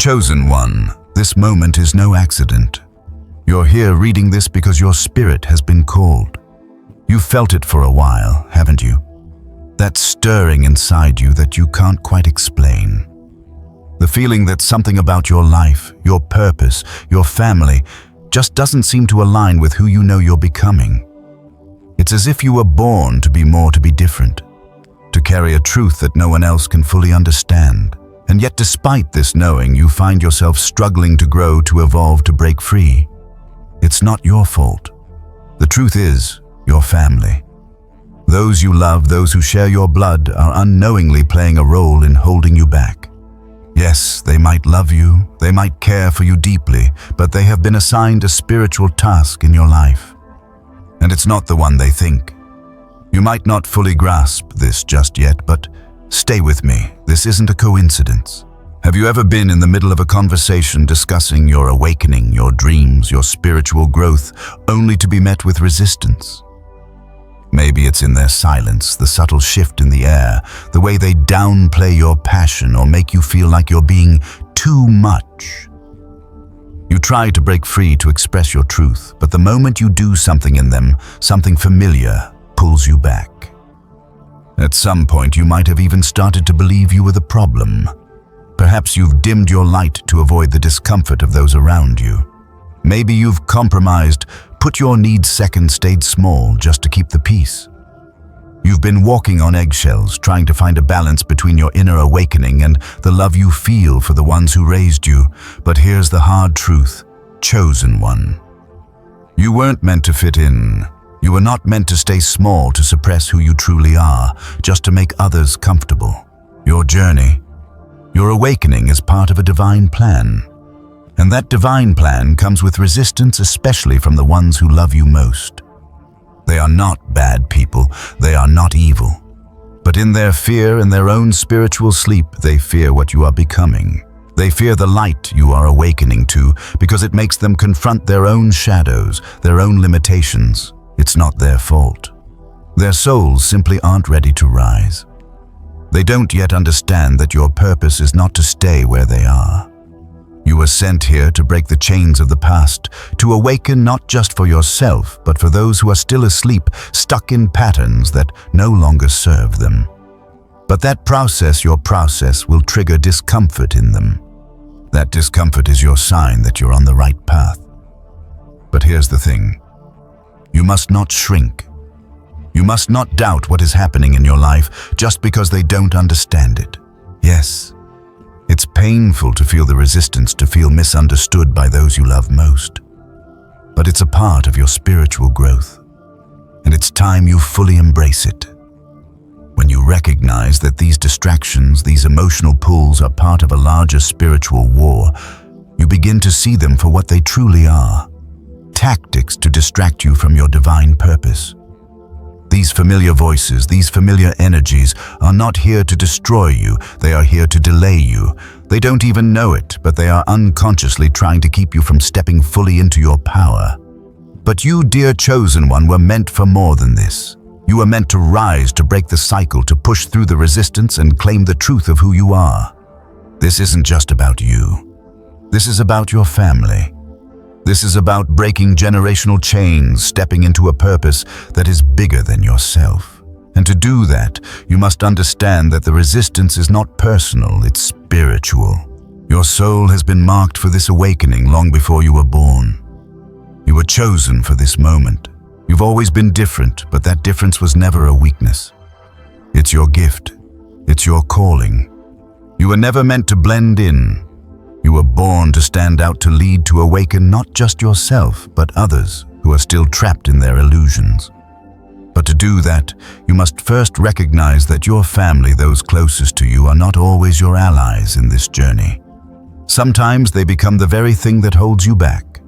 Chosen one, this moment is no accident. You're here reading this because your spirit has been called. You've felt it for a while, haven't you? That stirring inside you that you can't quite explain. The feeling that something about your life, your purpose, your family just doesn't seem to align with who you know you're becoming. It's as if you were born to be more, to be different, to carry a truth that no one else can fully understand. And yet despite this knowing, you find yourself struggling to grow, to evolve, to break free. It's not your fault. The truth is, your family. Those you love, those who share your blood, are unknowingly playing a role in holding you back. Yes, they might love you, they might care for you deeply, but they have been assigned a spiritual task in your life. And it's not the one they think. You might not fully grasp this just yet, but stay with me. This isn't a coincidence. Have you ever been in the middle of a conversation discussing your awakening, your dreams, your spiritual growth, only to be met with resistance? Maybe it's in their silence, the subtle shift in the air, the way they downplay your passion or make you feel like you're being too much. You try to break free, to express your truth, but the moment you do something in them, something familiar pulls you back. At some point, you might have even started to believe you were the problem. Perhaps you've dimmed your light to avoid the discomfort of those around you. Maybe you've compromised, put your needs second, stayed small just to keep the peace. You've been walking on eggshells, trying to find a balance between your inner awakening and the love you feel for the ones who raised you. But here's the hard truth, chosen one. You weren't meant to fit in. You were not meant to stay small, to suppress who you truly are, just to make others comfortable. Your journey, your awakening is part of a divine plan. And that divine plan comes with resistance, especially from the ones who love you most. They are not bad people, they are not evil. But in their fear and their own spiritual sleep, they fear what you are becoming. They fear the light you are awakening to, because it makes them confront their own shadows, their own limitations. It's not their fault. Their souls simply aren't ready to rise. They don't yet understand that your purpose is not to stay where they are. You were sent here to break the chains of the past, to awaken not just for yourself, but for those who are still asleep, stuck in patterns that no longer serve them. But that process, your process, will trigger discomfort in them. That discomfort is your sign that you're on the right path. But here's the thing. You must not shrink. You must not doubt what is happening in your life just because they don't understand it. Yes, it's painful to feel the resistance, to feel misunderstood by those you love most. But it's a part of your spiritual growth, and it's time you fully embrace it. When you recognize that these distractions, these emotional pulls are part of a larger spiritual war, you begin to see them for what they truly are. Tactics to distract you from your divine purpose. These familiar voices, these familiar energies are not here to destroy you, they are here to delay you. They don't even know it, but they are unconsciously trying to keep you from stepping fully into your power. But you, dear chosen one, were meant for more than this. You were meant to rise, to break the cycle, to push through the resistance and claim the truth of who you are. This isn't just about you. This is about your family. This is about breaking generational chains, stepping into a purpose that is bigger than yourself. And to do that, you must understand that the resistance is not personal, it's spiritual. Your soul has been marked for this awakening long before you were born. You were chosen for this moment. You've always been different, but that difference was never a weakness. It's your gift. It's your calling. You were never meant to blend in. You were born to stand out, to lead, to awaken not just yourself, but others who are still trapped in their illusions. But to do that, you must first recognize that your family, those closest to you, are not always your allies in this journey. Sometimes they become the very thing that holds you back.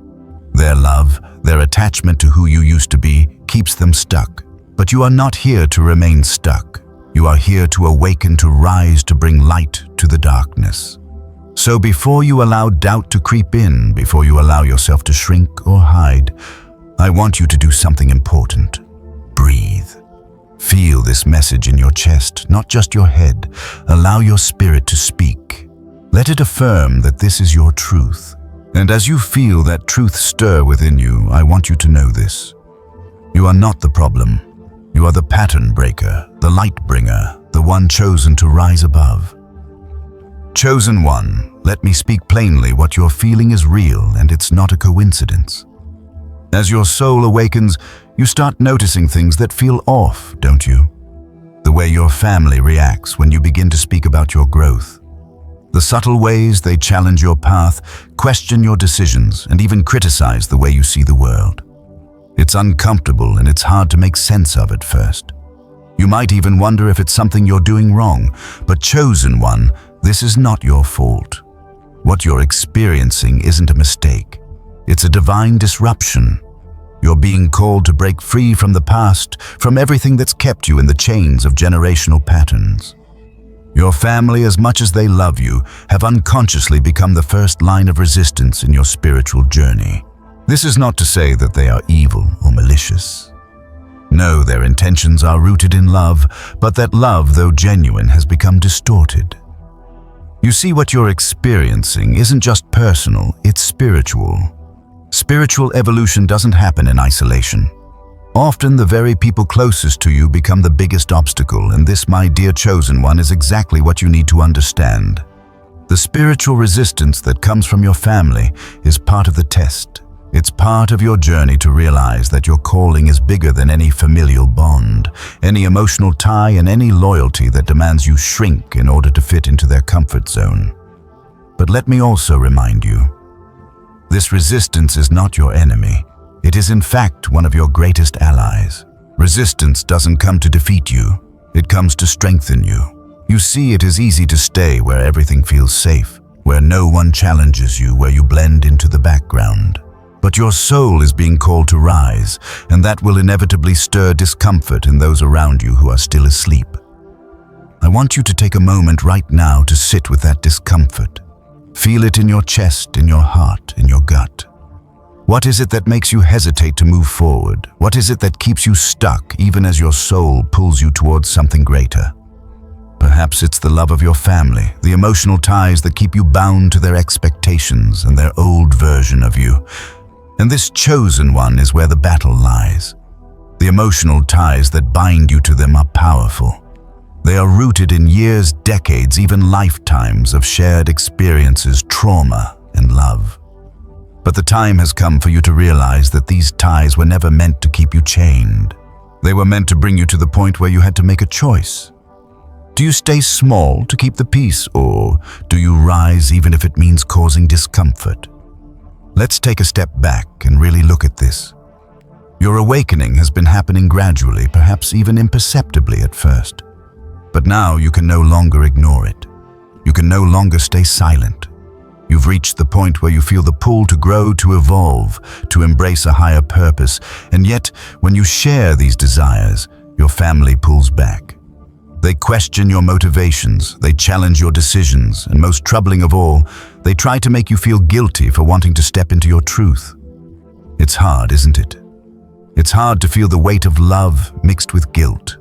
Their love, their attachment to who you used to be, keeps them stuck. But you are not here to remain stuck. You are here to awaken, to rise, to bring light to the darkness. So before you allow doubt to creep in, before you allow yourself to shrink or hide, I want you to do something important. Breathe. Feel this message in your chest, not just your head. Allow your spirit to speak. Let it affirm that this is your truth. And as you feel that truth stir within you, I want you to know this. You are not the problem. You are the pattern breaker, the light bringer, the one chosen to rise above. Chosen one, let me speak plainly. What you're feeling is real, and it's not a coincidence. As your soul awakens, you start noticing things that feel off, don't you? The way your family reacts when you begin to speak about your growth. The subtle ways they challenge your path, question your decisions, and even criticize the way you see the world. It's uncomfortable and it's hard to make sense of at first. You might even wonder if it's something you're doing wrong, but chosen one, this is not your fault. What you're experiencing isn't a mistake. It's a divine disruption. You're being called to break free from the past, from everything that's kept you in the chains of generational patterns. Your family, as much as they love you, have unconsciously become the first line of resistance in your spiritual journey. This is not to say that they are evil or malicious. No, their intentions are rooted in love, but that love, though genuine, has become distorted. You see, what you're experiencing isn't just personal, it's spiritual. Spiritual evolution doesn't happen in isolation. Often the very people closest to you become the biggest obstacle, and this, my dear chosen one, is exactly what you need to understand. The spiritual resistance that comes from your family is part of the test. It's part of your journey to realize that your calling is bigger than any familial bond, any emotional tie, and any loyalty that demands you shrink in order to fit into their comfort zone. But let me also remind you, this resistance is not your enemy. It is in fact one of your greatest allies. Resistance doesn't come to defeat you. It comes to strengthen you. You see, it is easy to stay where everything feels safe, where no one challenges you, where you blend into the background. But your soul is being called to rise, and that will inevitably stir discomfort in those around you who are still asleep. I want you to take a moment right now to sit with that discomfort. Feel it in your chest, in your heart, in your gut. What is it that makes you hesitate to move forward? What is it that keeps you stuck even as your soul pulls you towards something greater? Perhaps it's the love of your family, the emotional ties that keep you bound to their expectations and their old version of you. And this chosen one is where the battle lies. The emotional ties that bind you to them are powerful. They are rooted in years, decades, even lifetimes of shared experiences, trauma, and love. But the time has come for you to realize that these ties were never meant to keep you chained. They were meant to bring you to the point where you had to make a choice. Do you stay small to keep the peace, or do you rise even if it means causing discomfort? Let's take a step back and really look at this. Your awakening has been happening gradually, perhaps even imperceptibly at first. But now you can no longer ignore it. You can no longer stay silent. You've reached the point where you feel the pull to grow, to evolve, to embrace a higher purpose, and yet, when you share these desires, your family pulls back. They question your motivations, they challenge your decisions, and most troubling of all, they try to make you feel guilty for wanting to step into your truth. It's hard, isn't it? It's hard to feel the weight of love mixed with guilt,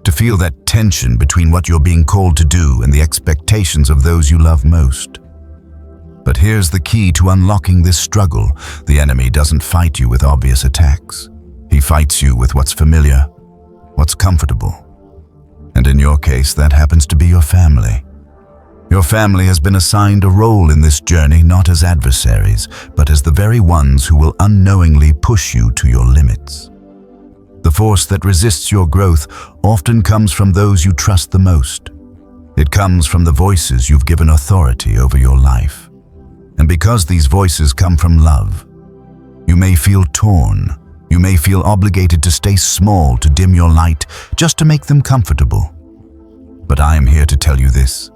to feel that tension between what you're being called to do and the expectations of those you love most. But here's the key to unlocking this struggle. The enemy doesn't fight you with obvious attacks. He fights you with what's familiar, what's comfortable. And in your case, that happens to be your family. Your family has been assigned a role in this journey, not as adversaries, but as the very ones who will unknowingly push you to your limits. The force that resists your growth often comes from those you trust the most. It comes from the voices you've given authority over your life. And because these voices come from love, you may feel torn. You may feel obligated to stay small, to dim your light, just to make them comfortable. But I am here to tell you this.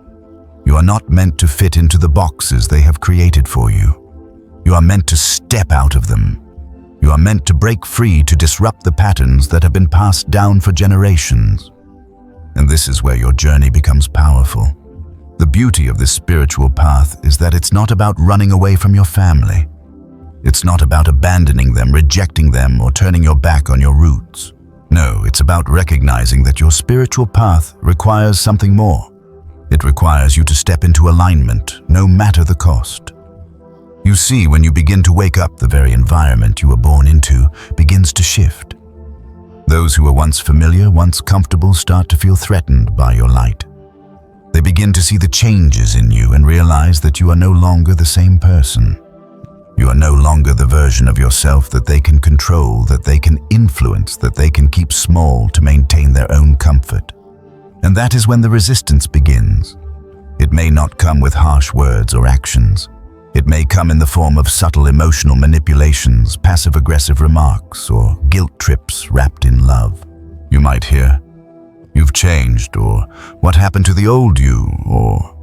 You are not meant to fit into the boxes they have created for you. You are meant to step out of them. You are meant to break free, to disrupt the patterns that have been passed down for generations. And this is where your journey becomes powerful. The beauty of this spiritual path is that it's not about running away from your family. It's not about abandoning them, rejecting them, or turning your back on your roots. No, it's about recognizing that your spiritual path requires something more. It requires you to step into alignment, no matter the cost. You see, when you begin to wake up, the very environment you were born into begins to shift. Those who were once familiar, once comfortable, start to feel threatened by your light. They begin to see the changes in you and realize that you are no longer the same person. You are no longer the version of yourself that they can control, that they can influence, that they can keep small to maintain their own comfort. And that is when the resistance begins. It may not come with harsh words or actions. It may come in the form of subtle emotional manipulations, passive-aggressive remarks, or guilt trips wrapped in love. You might hear, "You've changed," or "What happened to the old you?" or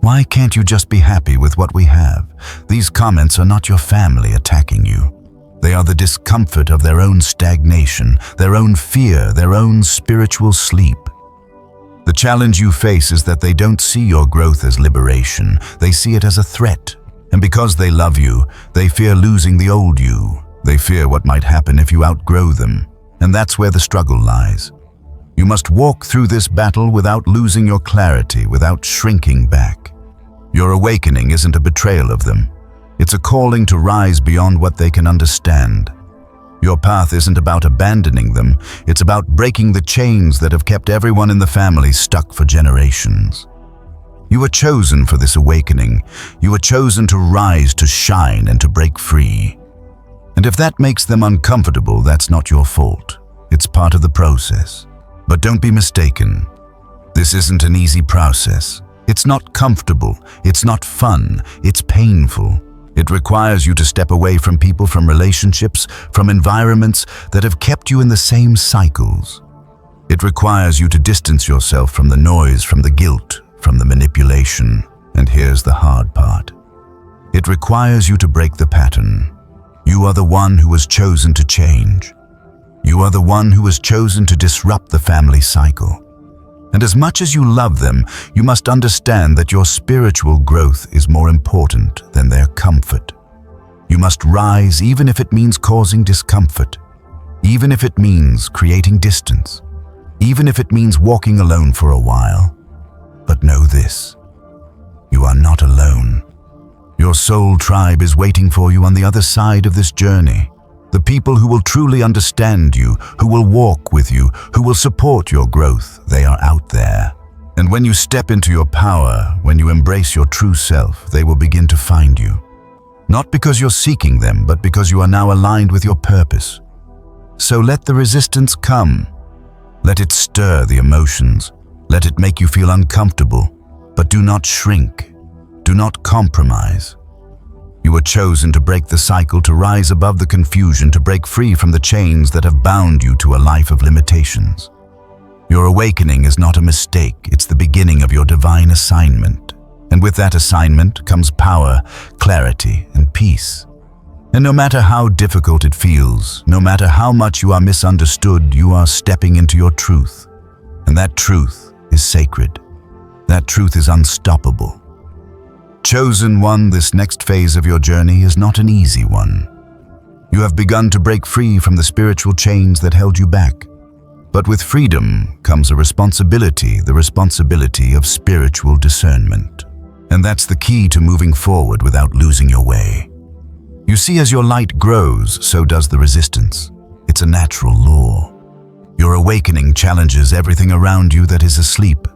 "Why can't you just be happy with what we have?" These comments are not your family attacking you. They are the discomfort of their own stagnation, their own fear, their own spiritual sleep. The challenge you face is that they don't see your growth as liberation. They see it as a threat. And because they love you, they fear losing the old you. They fear what might happen if you outgrow them. And that's where the struggle lies. You must walk through this battle without losing your clarity, without shrinking back. Your awakening isn't a betrayal of them. It's a calling to rise beyond what they can understand. Your path isn't about abandoning them. It's about breaking the chains that have kept everyone in the family stuck for generations. You were chosen for this awakening. You were chosen to rise, to shine, and to break free. And if that makes them uncomfortable, that's not your fault. It's part of the process. But don't be mistaken. This isn't an easy process. It's not comfortable. It's not fun. It's painful. It requires you to step away from people, from relationships, from environments that have kept you in the same cycles. It requires you to distance yourself from the noise, from the guilt, from the manipulation. And here's the hard part. It requires you to break the pattern. You are the one who was chosen to change. You are the one who was chosen to disrupt the family cycle. And as much as you love them, you must understand that your spiritual growth is more important than their comfort. You must rise even if it means causing discomfort, even if it means creating distance, even if it means walking alone for a while. But know this, you are not alone. Your soul tribe is waiting for you on the other side of this journey. The people who will truly understand you, who will walk with you, who will support your growth, they are out there. And when you step into your power, when you embrace your true self, they will begin to find you. Not because you're seeking them, but because you are now aligned with your purpose. So let the resistance come. Let it stir the emotions. Let it make you feel uncomfortable. But do not shrink. Do not compromise. You were chosen to break the cycle, to rise above the confusion, to break free from the chains that have bound you to a life of limitations. Your awakening is not a mistake, it's the beginning of your divine assignment. And with that assignment comes power, clarity, and peace. And no matter how difficult it feels, no matter how much you are misunderstood, you are stepping into your truth. And that truth is sacred. That truth is unstoppable. Chosen one, this next phase of your journey is not an easy one. You have begun to break free from the spiritual chains that held you back. But with freedom comes a responsibility, the responsibility of spiritual discernment. And that's the key to moving forward without losing your way. You see, as your light grows, so does the resistance. It's a natural law. Your awakening challenges everything around you that is asleep,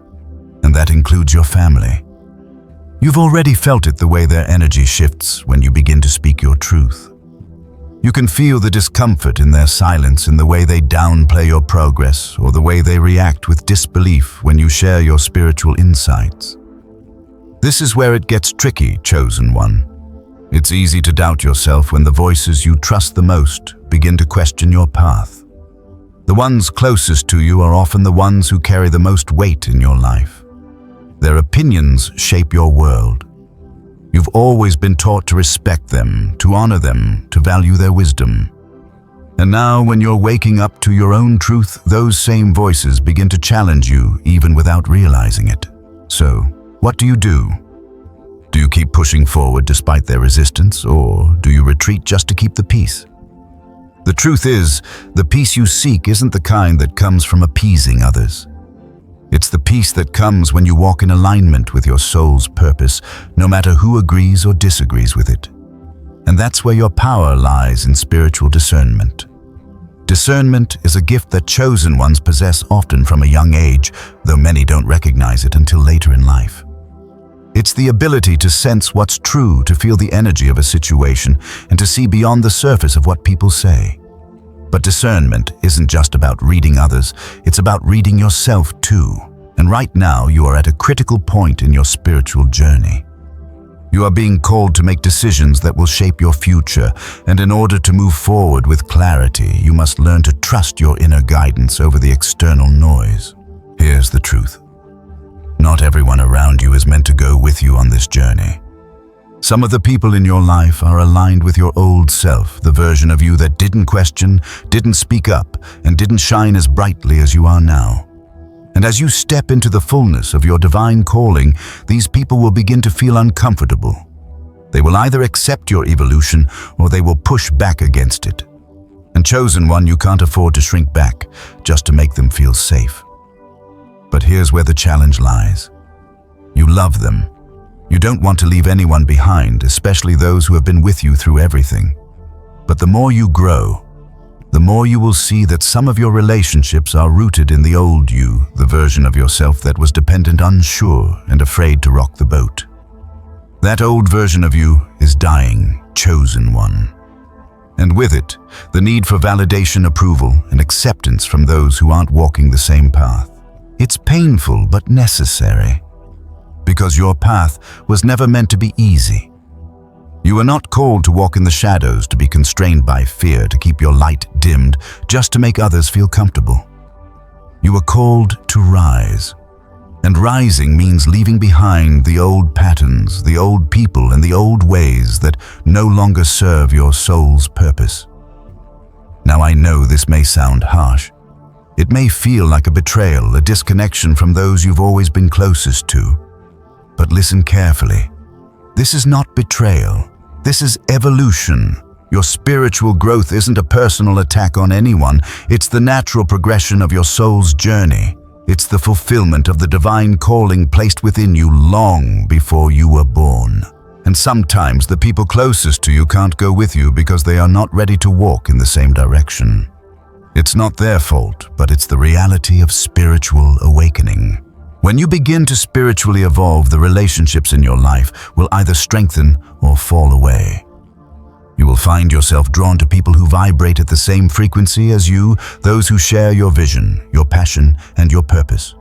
and that includes your family. You've already felt it, the way their energy shifts when you begin to speak your truth. You can feel the discomfort in their silence, in the way they downplay your progress, or the way they react with disbelief when you share your spiritual insights. This is where it gets tricky, chosen one. It's easy to doubt yourself when the voices you trust the most begin to question your path. The ones closest to you are often the ones who carry the most weight in your life. Their opinions shape your world. You've always been taught to respect them, to honor them, to value their wisdom. And now, when you're waking up to your own truth, those same voices begin to challenge you even without realizing it. So, what do? Do you keep pushing forward despite their resistance, or do you retreat just to keep the peace? The truth is, the peace you seek isn't the kind that comes from appeasing others. It's the peace that comes when you walk in alignment with your soul's purpose, no matter who agrees or disagrees with it. And that's where your power lies, in spiritual discernment. Discernment is a gift that chosen ones possess often from a young age, though many don't recognize it until later in life. It's the ability to sense what's true, to feel the energy of a situation, and to see beyond the surface of what people say. But discernment isn't just about reading others, it's about reading yourself too. And right now, you are at a critical point in your spiritual journey. You are being called to make decisions that will shape your future, and in order to move forward with clarity, you must learn to trust your inner guidance over the external noise. Here's the truth. Not everyone around you is meant to go with you on this journey. Some of the people in your life are aligned with your old self, the version of you that didn't question, didn't speak up, and didn't shine as brightly as you are now. And as you step into the fullness of your divine calling, these people will begin to feel uncomfortable. They will either accept your evolution or they will push back against it. And chosen one, you can't afford to shrink back just to make them feel safe. But here's where the challenge lies. You love them. You don't want to leave anyone behind, especially those who have been with you through everything. But the more you grow, the more you will see that some of your relationships are rooted in the old you, the version of yourself that was dependent, unsure, and afraid to rock the boat. That old version of you is dying, chosen one. And with it, the need for validation, approval, and acceptance from those who aren't walking the same path. It's painful but necessary, because your path was never meant to be easy. You are not called to walk in the shadows, to be constrained by fear, to keep your light dimmed, just to make others feel comfortable. You are called to rise. And rising means leaving behind the old patterns, the old people, and the old ways that no longer serve your soul's purpose. Now, I know this may sound harsh. It may feel like a betrayal, a disconnection from those you've always been closest to. But listen carefully. This is not betrayal. This is evolution. Your spiritual growth isn't a personal attack on anyone. It's the natural progression of your soul's journey. It's the fulfillment of the divine calling placed within you long before you were born. And sometimes the people closest to you can't go with you because they are not ready to walk in the same direction. It's not their fault, but it's the reality of spiritual awakening. When you begin to spiritually evolve, the relationships in your life will either strengthen or fall away. You will find yourself drawn to people who vibrate at the same frequency as you, those who share your vision, your passion, and your purpose.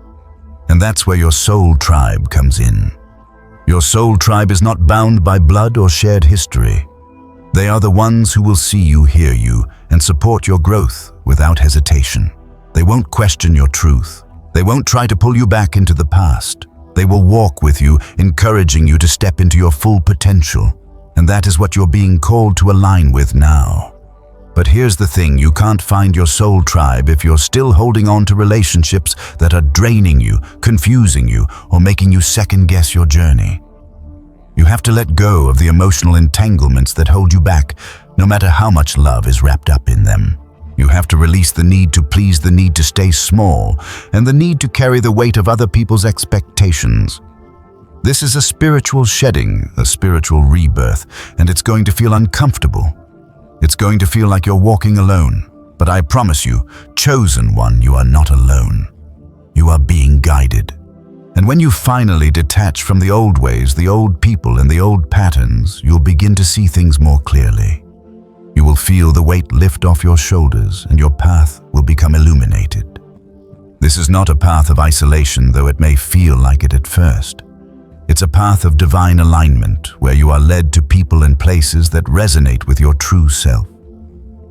And that's where your soul tribe comes in. Your soul tribe is not bound by blood or shared history. They are the ones who will see you, hear you, and support your growth without hesitation. They won't question your truth. They won't try to pull you back into the past. They will walk with you, encouraging you to step into your full potential. And that is what you're being called to align with now. But here's the thing, you can't find your soul tribe if you're still holding on to relationships that are draining you, confusing you, or making you second-guess your journey. You have to let go of the emotional entanglements that hold you back, no matter how much love is wrapped up in them. You have to release the need to please, the need to stay small, and the need to carry the weight of other people's expectations. This is a spiritual shedding, a spiritual rebirth, and it's going to feel uncomfortable. It's going to feel like you're walking alone. But I promise you, chosen one, you are not alone. You are being guided. And when you finally detach from the old ways, the old people, and the old patterns, you'll begin to see things more clearly. You will feel the weight lift off your shoulders, and your path will become illuminated. This is not a path of isolation, though it may feel like it at first. It's a path of divine alignment, where you are led to people and places that resonate with your true self.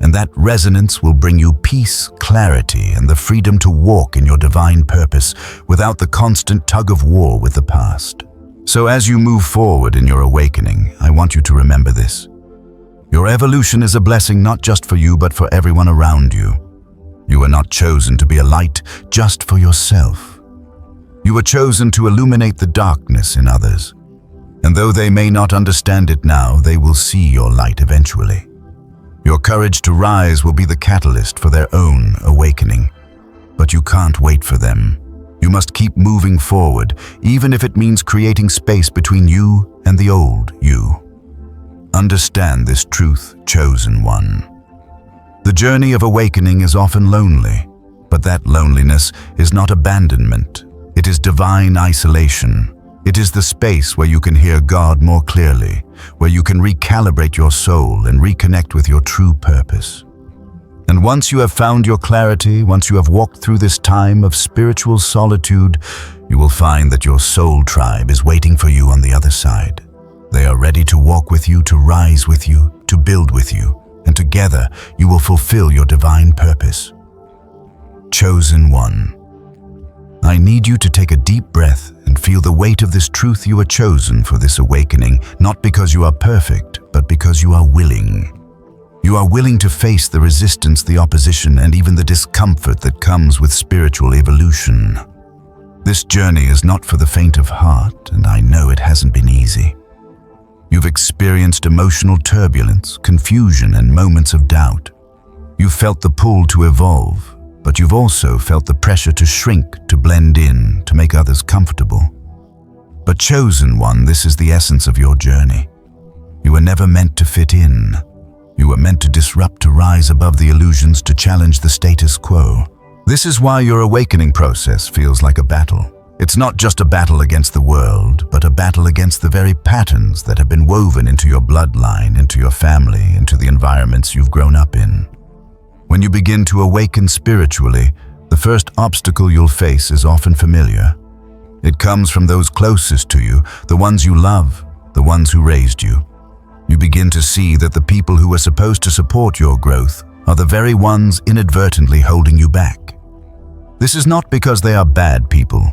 And that resonance will bring you peace, clarity, and the freedom to walk in your divine purpose without the constant tug of war with the past. So as you move forward in your awakening, I want you to remember this. Your evolution is a blessing not just for you, but for everyone around you. You are not chosen to be a light just for yourself. You are chosen to illuminate the darkness in others. And though they may not understand it now, they will see your light eventually. Your courage to rise will be the catalyst for their own awakening. But you can't wait for them. You must keep moving forward, even if it means creating space between you and the old you. Understand this truth, chosen one. The journey of awakening is often lonely, but that loneliness is not abandonment. It is divine isolation. It is the space where you can hear God more clearly, where you can recalibrate your soul and reconnect with your true purpose. And once you have found your clarity, once you have walked through this time of spiritual solitude, you will find that your soul tribe is waiting for you on the other side. They are ready to walk with you, to rise with you, to build with you, and together you will fulfill your divine purpose. Chosen one. I need you to take a deep breath and feel the weight of this truth. You are chosen for this awakening, not because you are perfect, but because you are willing. You are willing to face the resistance, the opposition, and even the discomfort that comes with spiritual evolution. This journey is not for the faint of heart, and I know it hasn't been easy. You've experienced emotional turbulence, confusion, and moments of doubt. You've felt the pull to evolve, but you've also felt the pressure to shrink, to blend in, to make others comfortable. But chosen one, this is the essence of your journey. You were never meant to fit in. You were meant to disrupt, to rise above the illusions, to challenge the status quo. This is why your awakening process feels like a battle. It's not just a battle against the world, but a battle against the very patterns that have been woven into your bloodline, into your family, into the environments you've grown up in. When you begin to awaken spiritually, the first obstacle you'll face is often familiar. It comes from those closest to you, the ones you love, the ones who raised you. You begin to see that the people who were supposed to support your growth are the very ones inadvertently holding you back. This is not because they are bad people.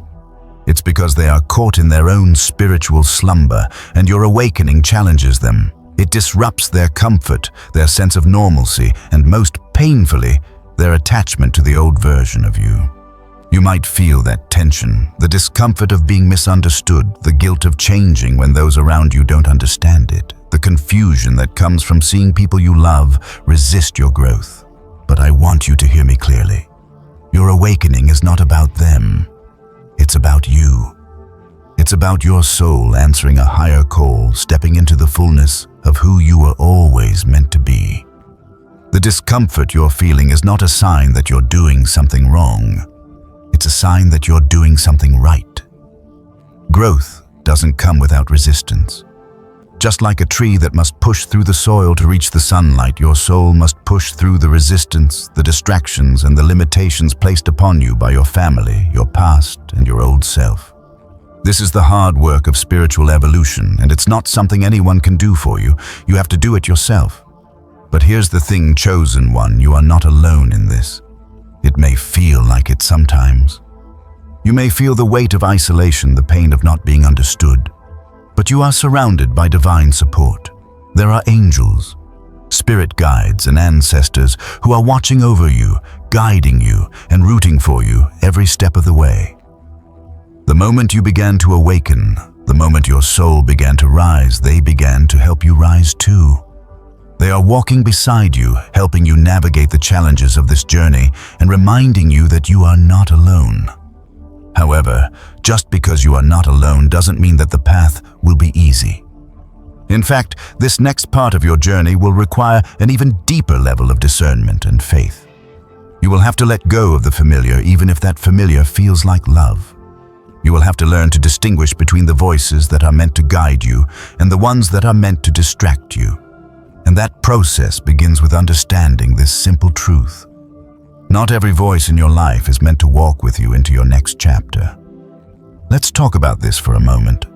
It's because they are caught in their own spiritual slumber, and your awakening challenges them. It disrupts their comfort, their sense of normalcy, and most painfully, their attachment to the old version of you. You might feel that tension, the discomfort of being misunderstood, the guilt of changing when those around you don't understand it, the confusion that comes from seeing people you love resist your growth. But I want you to hear me clearly. Your awakening is not about them. It's about you. It's about your soul answering a higher call, stepping into the fullness of who you were always meant to be. The discomfort you're feeling is not a sign that you're doing something wrong. It's a sign that you're doing something right. Growth doesn't come without resistance. Just like a tree that must push through the soil to reach the sunlight, your soul must push through the resistance, the distractions, and the limitations placed upon you by your family, your past, and your old self. This is the hard work of spiritual evolution, and it's not something anyone can do for you. You have to do it yourself. But here's the thing, chosen one, you are not alone in this. It may feel like it sometimes. You may feel the weight of isolation, the pain of not being understood. But you are surrounded by divine support. There are angels, spirit guides, and ancestors who are watching over you, guiding you, and rooting for you every step of the way. The moment you began to awaken, the moment your soul began to rise, they began to help you rise too. They are walking beside you, helping you navigate the challenges of this journey and reminding you that you are not alone. However, just because you are not alone doesn't mean that the path will be easy. In fact, this next part of your journey will require an even deeper level of discernment and faith. You will have to let go of the familiar, even if that familiar feels like love. You will have to learn to distinguish between the voices that are meant to guide you and the ones that are meant to distract you. And that process begins with understanding this simple truth. Not every voice in your life is meant to walk with you into your next chapter. Let's talk about this for a moment.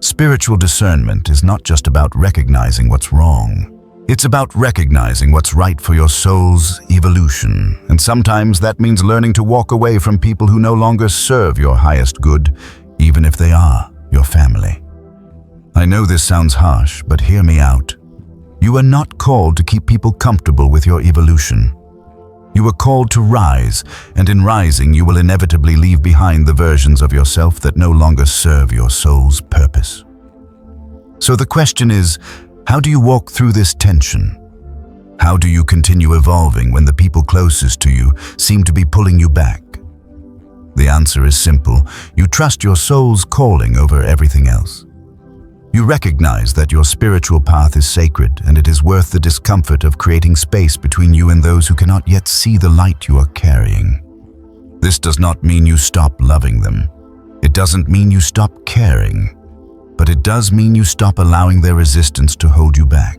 Spiritual discernment is not just about recognizing what's wrong. It's about recognizing what's right for your soul's evolution. And sometimes that means learning to walk away from people who no longer serve your highest good, even if they are your family. I know this sounds harsh, but hear me out. You are not called to keep people comfortable with your evolution. You are called to rise, and in rising you will inevitably leave behind the versions of yourself that no longer serve your soul's purpose. So the question is, how do you walk through this tension? How do you continue evolving when the people closest to you seem to be pulling you back? The answer is simple. You trust your soul's calling over everything else. You recognize that your spiritual path is sacred, and it is worth the discomfort of creating space between you and those who cannot yet see the light you are carrying. This does not mean you stop loving them. It doesn't mean you stop caring. But it does mean you stop allowing their resistance to hold you back.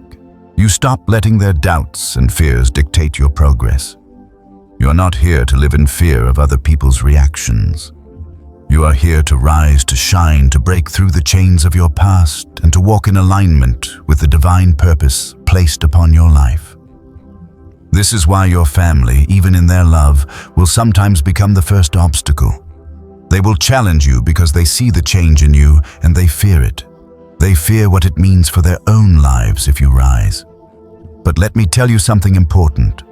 You stop letting their doubts and fears dictate your progress. You are not here to live in fear of other people's reactions. You are here to rise, to shine, to break through the chains of your past, and to walk in alignment with the divine purpose placed upon your life. This is why your family, even in their love, will sometimes become the first obstacle. They will challenge you because they see the change in you and they fear it. They fear what it means for their own lives if you rise. But let me tell you something important.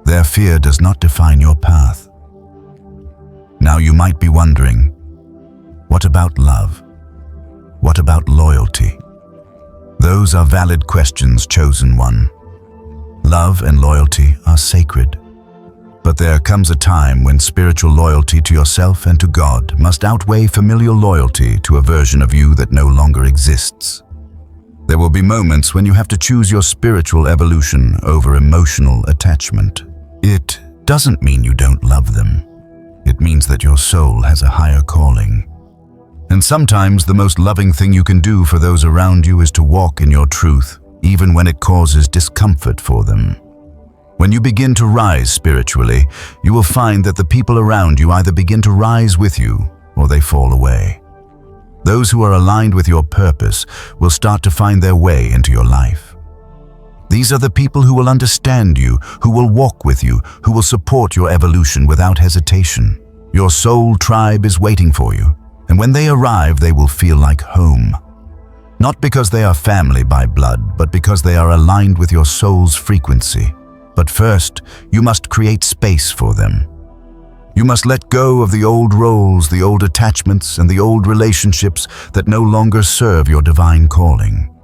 Their fear does not define your path. Now you might be wondering, what about love? What about loyalty? Those are valid questions, chosen one. Love and loyalty are sacred. But there comes a time when spiritual loyalty to yourself and to God must outweigh familial loyalty to a version of you that no longer exists. There will be moments when you have to choose your spiritual evolution over emotional attachment. It doesn't mean you don't love them. It means that your soul has a higher calling. And sometimes the most loving thing you can do for those around you is to walk in your truth, even when it causes discomfort for them. When you begin to rise spiritually, you will find that the people around you either begin to rise with you or they fall away. Those who are aligned with your purpose will start to find their way into your life. These are the people who will understand you, who will walk with you, who will support your evolution without hesitation. Your soul tribe is waiting for you, and when they arrive, they will feel like home. Not because they are family by blood, but because they are aligned with your soul's frequency. But first, you must create space for them. You must let go of the old roles, the old attachments, and the old relationships that no longer serve your divine calling.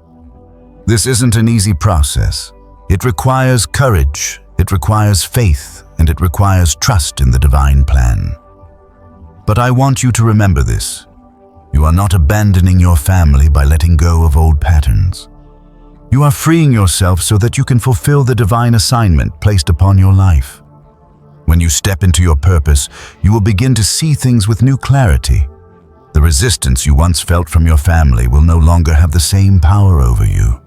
This isn't an easy process. It requires courage, it requires faith, and it requires trust in the divine plan. But I want you to remember this. You are not abandoning your family by letting go of old patterns. You are freeing yourself so that you can fulfill the divine assignment placed upon your life. When you step into your purpose, you will begin to see things with new clarity. The resistance you once felt from your family will no longer have the same power over you.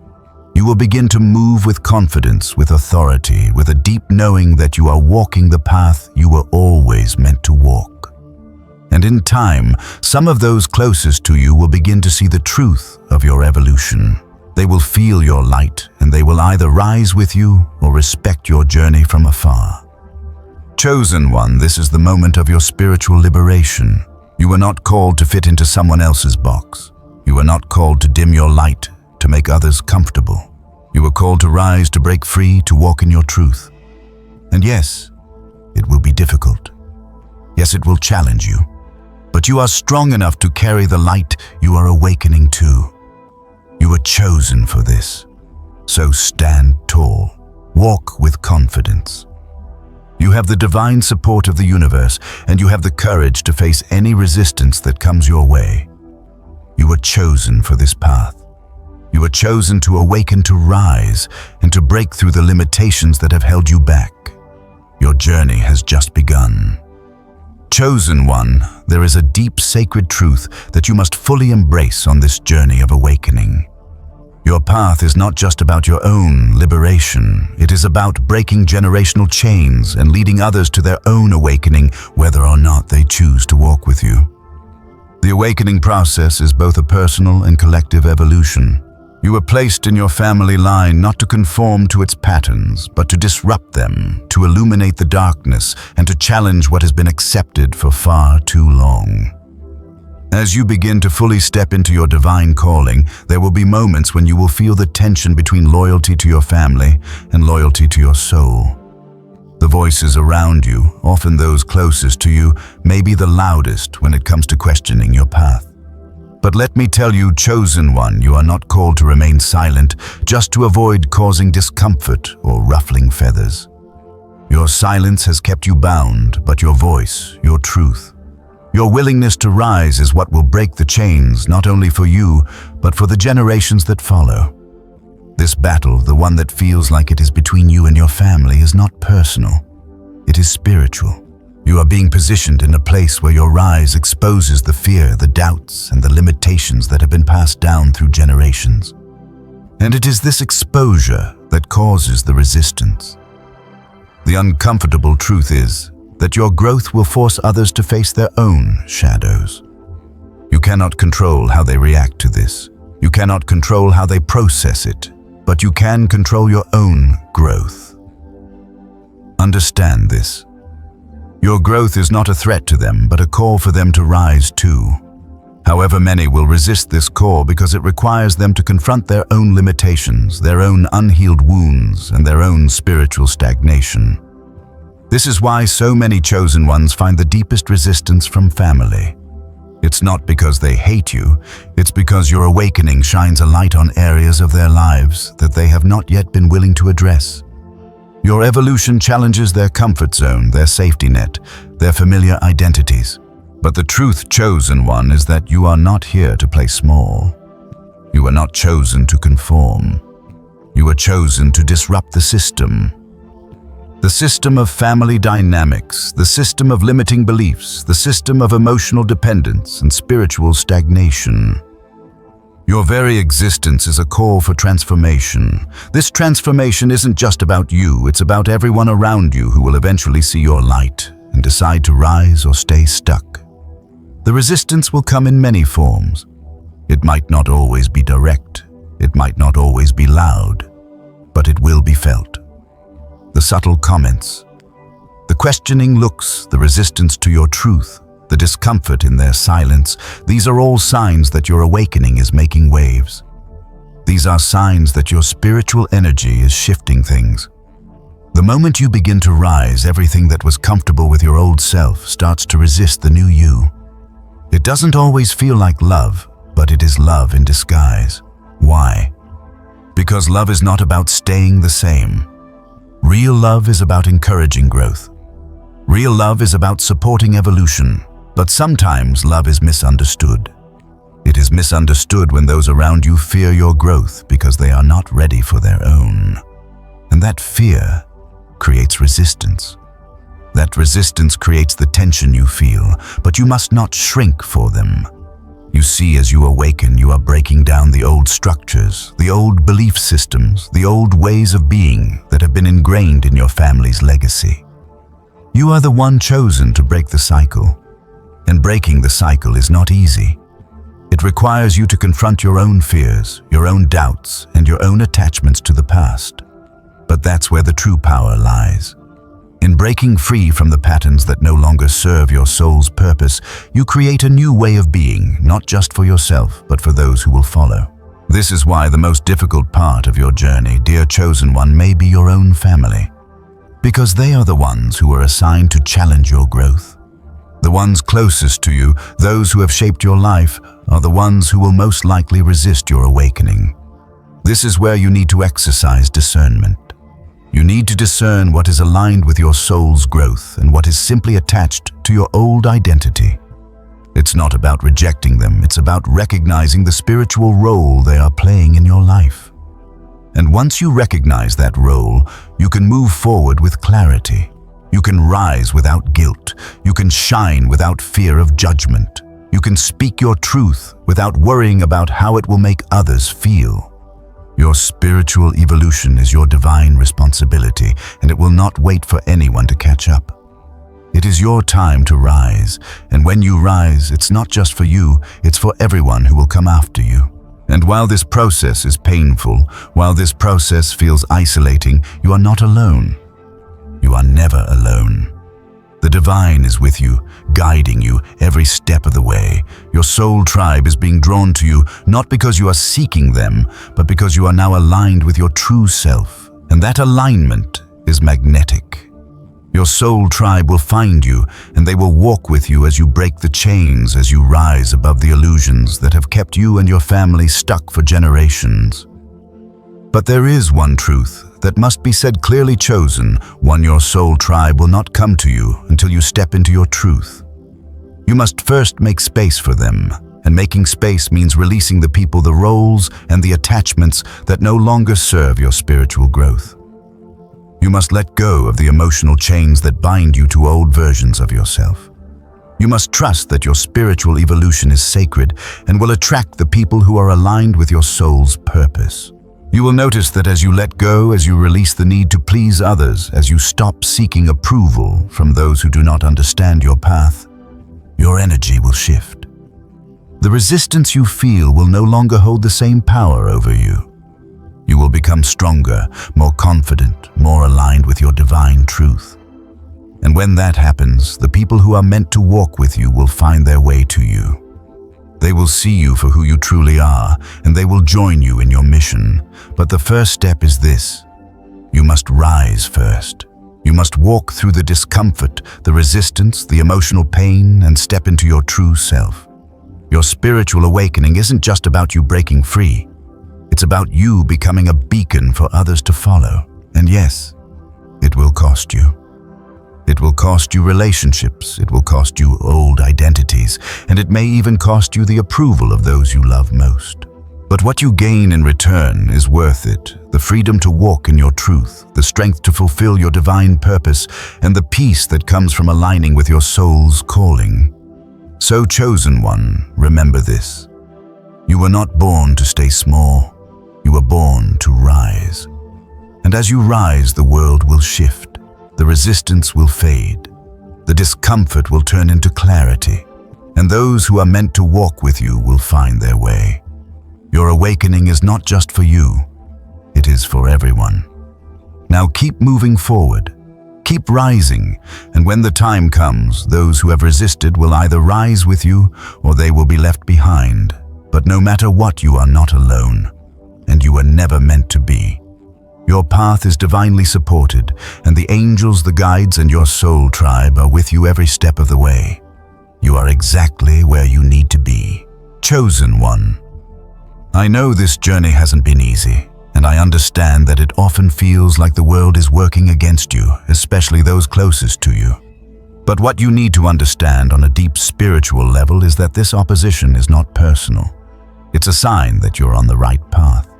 You will begin to move with confidence, with authority, with a deep knowing that you are walking the path you were always meant to walk. And in time, some of those closest to you will begin to see the truth of your evolution. They will feel your light, and they will either rise with you or respect your journey from afar. Chosen one, this is the moment of your spiritual liberation. You were not called to fit into someone else's box. You were not called to dim your light, to make others comfortable. You were called to rise, to break free, to walk in your truth. And yes, it will be difficult. Yes, it will challenge you. But you are strong enough to carry the light you are awakening to. You were chosen for this. So stand tall. Walk with confidence. You have the divine support of the universe, and you have the courage to face any resistance that comes your way. You were chosen for this path. You were chosen to awaken, to rise, and to break through the limitations that have held you back. Your journey has just begun. Chosen one, there is a deep sacred truth that you must fully embrace on this journey of awakening. Your path is not just about your own liberation. It is about breaking generational chains and leading others to their own awakening, whether or not they choose to walk with you. The awakening process is both a personal and collective evolution. You were placed in your family line not to conform to its patterns, but to disrupt them, to illuminate the darkness, and to challenge what has been accepted for far too long. As you begin to fully step into your divine calling, there will be moments when you will feel the tension between loyalty to your family and loyalty to your soul. The voices around you, often those closest to you, may be the loudest when it comes to questioning your path. But let me tell you, chosen one, you are not called to remain silent just to avoid causing discomfort or ruffling feathers. Your silence has kept you bound, but your voice, your truth, Your willingness to rise is what will break the chains, not only for you, but for the generations that follow. This battle, the one that feels like it is between you and your family, is not personal. It is spiritual. You are being positioned in a place where your rise exposes the fear, the doubts, and the limitations that have been passed down through generations. And it is this exposure that causes the resistance. The uncomfortable truth is that your growth will force others to face their own shadows. You cannot control how they react to this. You cannot control how they process it, but you can control your own growth. Understand this. Your growth is not a threat to them, but a call for them to rise too. However, many will resist this call because it requires them to confront their own limitations, their own unhealed wounds, and their own spiritual stagnation. This is why so many chosen ones find the deepest resistance from family. It's not because they hate you, it's because your awakening shines a light on areas of their lives that they have not yet been willing to address. Your evolution challenges their comfort zone, their safety net, their familiar identities. But the truth, chosen one, is that you are not here to play small. You are not chosen to conform. You are chosen to disrupt the system. The system of family dynamics, the system of limiting beliefs, the system of emotional dependence and spiritual stagnation. Your very existence is a call for transformation. This transformation isn't just about you, it's about everyone around you who will eventually see your light and decide to rise or stay stuck. The resistance will come in many forms. It might not always be direct, it might not always be loud, but it will be felt. The subtle comments, the questioning looks, the resistance to your truth, the discomfort in their silence, these are all signs that your awakening is making waves. These are signs that your spiritual energy is shifting things. The moment you begin to rise, everything that was comfortable with your old self starts to resist the new you. It doesn't always feel like love, but it is love in disguise. Why? Because love is not about staying the same. Real love is about encouraging growth. Real love is about supporting evolution. But sometimes love is misunderstood. It is misunderstood when those around you fear your growth because they are not ready for their own. And that fear creates resistance. That resistance creates the tension you feel, but you must not shrink for them. You see, as you awaken, you are breaking down the old structures, the old belief systems, the old ways of being that have been ingrained in your family's legacy. You are the one chosen to break the cycle. And breaking the cycle is not easy. It requires you to confront your own fears, your own doubts, and your own attachments to the past. But that's where the true power lies. In breaking free from the patterns that no longer serve your soul's purpose, you create a new way of being, not just for yourself, but for those who will follow. This is why the most difficult part of your journey, dear chosen one, may be your own family. Because they are the ones who are assigned to challenge your growth. The ones closest to you, those who have shaped your life, are the ones who will most likely resist your awakening. This is where you need to exercise discernment. You need to discern what is aligned with your soul's growth and what is simply attached to your old identity. It's not about rejecting them, it's about recognizing the spiritual role they are playing in your life. And once you recognize that role, you can move forward with clarity. You can rise without guilt. You can shine without fear of judgment. You can speak your truth without worrying about how it will make others feel. Your spiritual evolution is your divine responsibility, and it will not wait for anyone to catch up. It is your time to rise, and when you rise, it's not just for you, it's for everyone who will come after you. And while this process is painful, while this process feels isolating, you are not alone. You are never alone. The divine is with you, guiding you every step of the way. Your soul tribe is being drawn to you, not because you are seeking them, but because you are now aligned with your true self. And that alignment is magnetic. Your soul tribe will find you, and they will walk with you as you break the chains, as you rise above the illusions that have kept you and your family stuck for generations. But there is one truth that must be said clearly, chosen one. Your soul tribe will not come to you until you step into your truth. You must first make space for them, and making space means releasing the people, the roles, and the attachments that no longer serve your spiritual growth. You must let go of the emotional chains that bind you to old versions of yourself. You must trust that your spiritual evolution is sacred and will attract the people who are aligned with your soul's purpose. You will notice that as you let go, as you release the need to please others, as you stop seeking approval from those who do not understand your path, your energy will shift. The resistance you feel will no longer hold the same power over you. You will become stronger, more confident, more aligned with your divine truth. And when that happens, the people who are meant to walk with you will find their way to you. They will see you for who you truly are, and they will join you in your mission. But the first step is this: you must rise first. You must walk through the discomfort, the resistance, the emotional pain, and step into your true self. Your spiritual awakening isn't just about you breaking free. It's about you becoming a beacon for others to follow. And yes, it will cost you. It will cost you relationships, it will cost you old identities, and it may even cost you the approval of those you love most. But what you gain in return is worth it: the freedom to walk in your truth, the strength to fulfill your divine purpose, and the peace that comes from aligning with your soul's calling. So, chosen one, remember this: you were not born to stay small, you were born to rise. And as you rise, the world will shift, the resistance will fade, the discomfort will turn into clarity, and those who are meant to walk with you will find their way. Your awakening is not just for you, it is for everyone. Now keep moving forward, keep rising, and when the time comes, those who have resisted will either rise with you or they will be left behind. But no matter what, you are not alone, and you were never meant to be. Your path is divinely supported, and the angels, the guides, and your soul tribe are with you every step of the way. You are exactly where you need to be. Chosen one. I know this journey hasn't been easy, and I understand that it often feels like the world is working against you, especially those closest to you. But what you need to understand on a deep spiritual level is that this opposition is not personal. It's a sign that you're on the right path.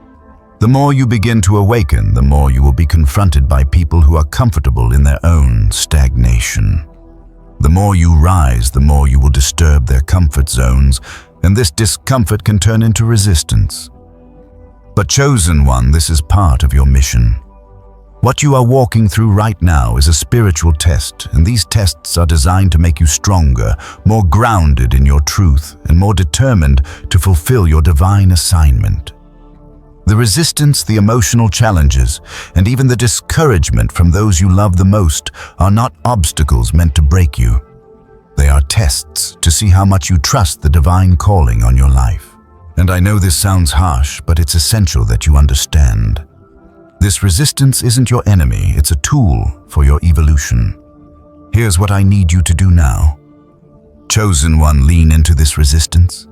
The more you begin to awaken, the more you will be confronted by people who are comfortable in their own stagnation. The more you rise, the more you will disturb their comfort zones, and this discomfort can turn into resistance. But chosen one, this is part of your mission. What you are walking through right now is a spiritual test, and these tests are designed to make you stronger, more grounded in your truth, and more determined to fulfill your divine assignment. The resistance, the emotional challenges, and even the discouragement from those you love the most are not obstacles meant to break you. They are tests to see how much you trust the divine calling on your life. And I know this sounds harsh, but it's essential that you understand. This resistance isn't your enemy, it's a tool for your evolution. Here's what I need you to do now. Chosen one, lean into this resistance.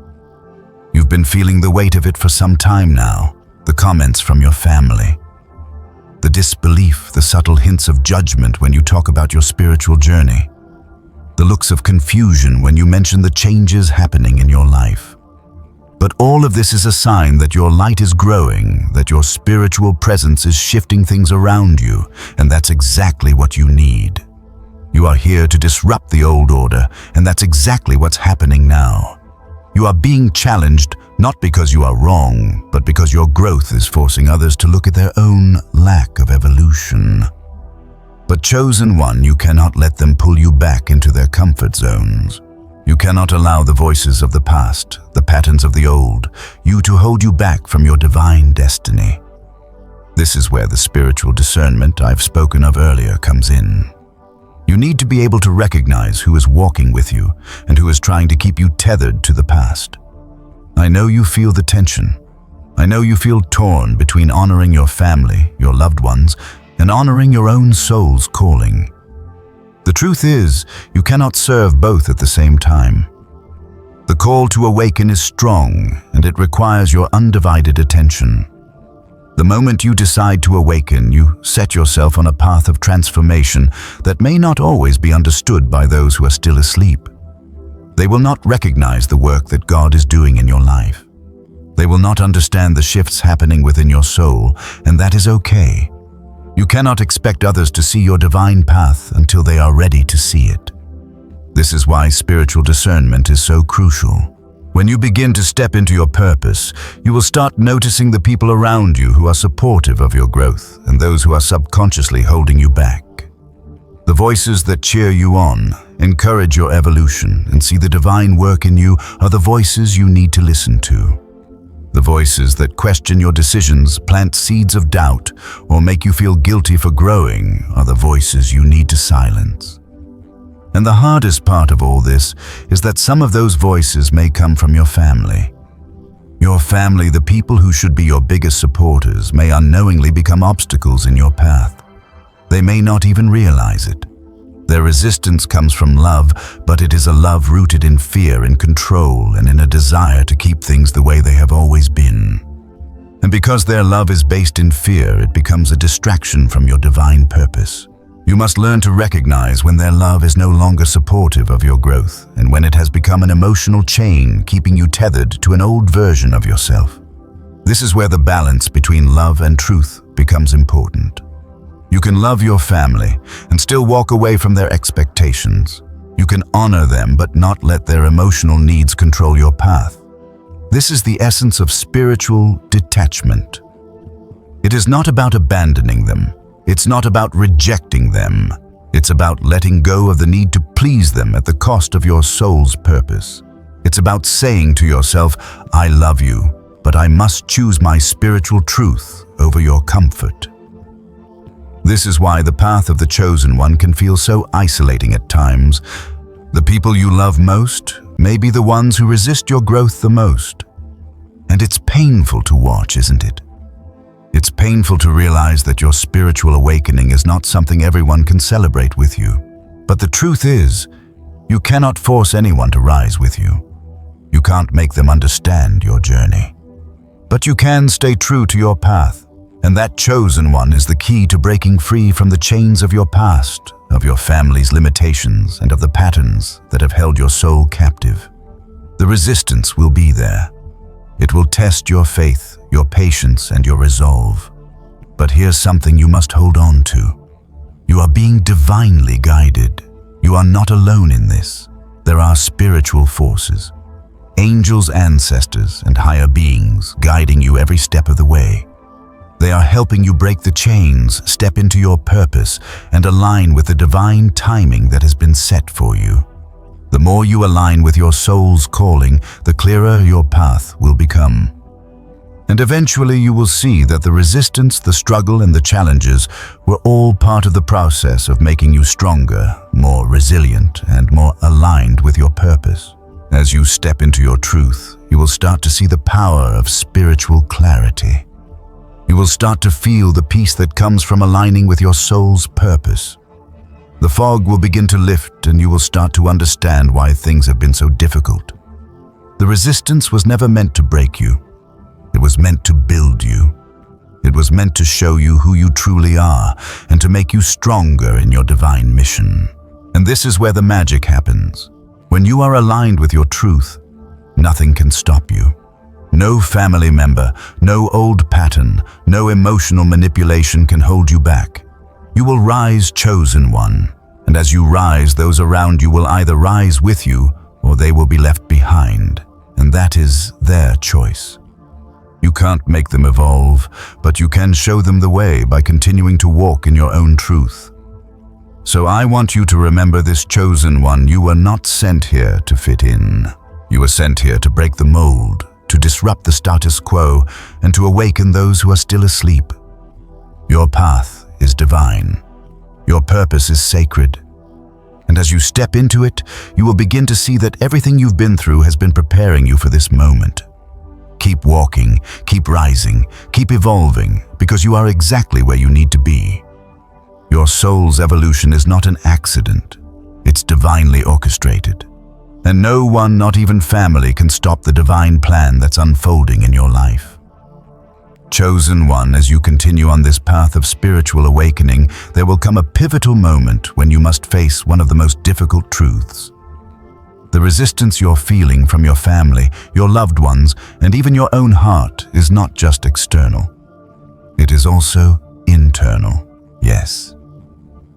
You've been feeling the weight of it for some time now. The comments from your family, the disbelief, the subtle hints of judgment when you talk about your spiritual journey, the looks of confusion when you mention the changes happening in your life. But all of this is a sign that your light is growing, that your spiritual presence is shifting things around you, and that's exactly what you need. You are here to disrupt the old order, and that's exactly what's happening now. You are being challenged not because you are wrong, but because your growth is forcing others to look at their own lack of evolution. But chosen one, you cannot let them pull you back into their comfort zones. You cannot allow the voices of the past, the patterns of the old, you to hold you back from your divine destiny. This is where the spiritual discernment I've spoken of earlier comes in. You need to be able to recognize who is walking with you and who is trying to keep you tethered to the past. I know you feel the tension. I know you feel torn between honoring your family, your loved ones, and honoring your own soul's calling. The truth is, you cannot serve both at the same time. The call to awaken is strong, and it requires your undivided attention. The moment you decide to awaken, you set yourself on a path of transformation that may not always be understood by those who are still asleep. They will not recognize the work that God is doing in your life. They will not understand the shifts happening within your soul, and that is okay. You cannot expect others to see your divine path until they are ready to see it. This is why spiritual discernment is so crucial. When you begin to step into your purpose, you will start noticing the people around you who are supportive of your growth and those who are subconsciously holding you back. The voices that cheer you on, encourage your evolution, and see the divine work in you are the voices you need to listen to. The voices that question your decisions, plant seeds of doubt, or make you feel guilty for growing are the voices you need to silence. And the hardest part of all this is that some of those voices may come from your family. Your family, the people who should be your biggest supporters, may unknowingly become obstacles in your path. They may not even realize it. Their resistance comes from love, but it is a love rooted in fear and control and in a desire to keep things the way they have always been. And because their love is based in fear, it becomes a distraction from your divine purpose. You must learn to recognize when their love is no longer supportive of your growth and when it has become an emotional chain keeping you tethered to an old version of yourself. This is where the balance between love and truth becomes important. You can love your family and still walk away from their expectations. You can honor them but not let their emotional needs control your path. This is the essence of spiritual detachment. It is not about abandoning them. It's not about rejecting them. It's about letting go of the need to please them at the cost of your soul's purpose. It's about saying to yourself, I love you, but I must choose my spiritual truth over your comfort. This is why the path of the chosen one can feel so isolating at times. The people you love most may be the ones who resist your growth the most. And it's painful to watch, isn't it? It's painful to realize that your spiritual awakening is not something everyone can celebrate with you. But the truth is, you cannot force anyone to rise with you. You can't make them understand your journey. But you can stay true to your path, and that chosen one is the key to breaking free from the chains of your past, of your family's limitations, and of the patterns that have held your soul captive. The resistance will be there. It will test your faith, your patience, and your resolve. But here's something you must hold on to. You are being divinely guided. You are not alone in this. There are spiritual forces, angels, ancestors, and higher beings guiding you every step of the way. They are helping you break the chains, step into your purpose, and align with the divine timing that has been set for you. The more you align with your soul's calling, the clearer your path will become. And eventually you will see that the resistance, the struggle, and the challenges were all part of the process of making you stronger, more resilient, and more aligned with your purpose. As you step into your truth, you will start to see the power of spiritual clarity. You will start to feel the peace that comes from aligning with your soul's purpose. The fog will begin to lift and you will start to understand why things have been so difficult. The resistance was never meant to break you. It was meant to build you. It was meant to show you who you truly are and to make you stronger in your divine mission. And this is where the magic happens. When you are aligned with your truth, nothing can stop you. No family member, no old pattern, no emotional manipulation can hold you back. You will rise, chosen one, and as you rise, those around you will either rise with you or they will be left behind, and that is their choice. You can't make them evolve, but you can show them the way by continuing to walk in your own truth. So I want you to remember this, chosen one. You were not sent here to fit in. You were sent here to break the mold, to disrupt the status quo, and to awaken those who are still asleep. Your path is divine. Your purpose is sacred. And as you step into it, you will begin to see that everything you've been through has been preparing you for this moment. Keep walking, keep rising, keep evolving, because you are exactly where you need to be. Your soul's evolution is not an accident. It's divinely orchestrated. And no one, not even family, can stop the divine plan that's unfolding in your life. Chosen one, as you continue on this path of spiritual awakening, there will come a pivotal moment when you must face one of the most difficult truths. The resistance you're feeling from your family, your loved ones, and even your own heart is not just external. It is also internal. Yes.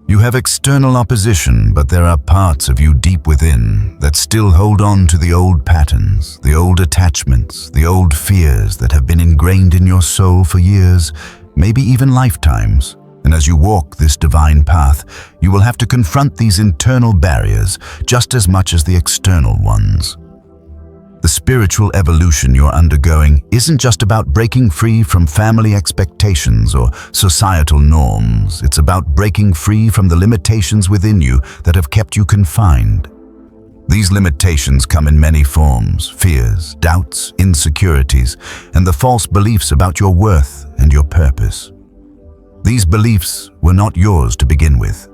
You have external opposition, but there are parts of you deep within that still hold on to the old patterns, the old attachments, the old fears that have been ingrained in your soul for years, maybe even lifetimes. And as you walk this divine path, you will have to confront these internal barriers just as much as the external ones. The spiritual evolution you're undergoing isn't just about breaking free from family expectations or societal norms. It's about breaking free from the limitations within you that have kept you confined. These limitations come in many forms: fears, doubts, insecurities, and the false beliefs about your worth and your purpose. These beliefs were not yours to begin with.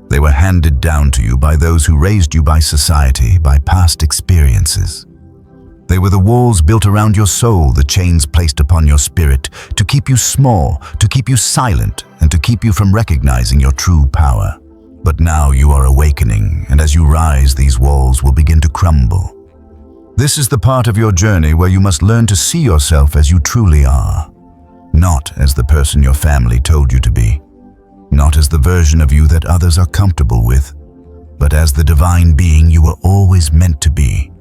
They were handed down to you by those who raised you, by society, by past experiences. They were the walls built around your soul, the chains placed upon your spirit, to keep you small, to keep you silent, and to keep you from recognizing your true power. But now you are awakening, and as you rise, these walls will begin to crumble. This is the part of your journey where you must learn to see yourself as you truly are. Not as the person your family told you to be. Not as the version of you that others are comfortable with, but as the divine being you were always meant to be.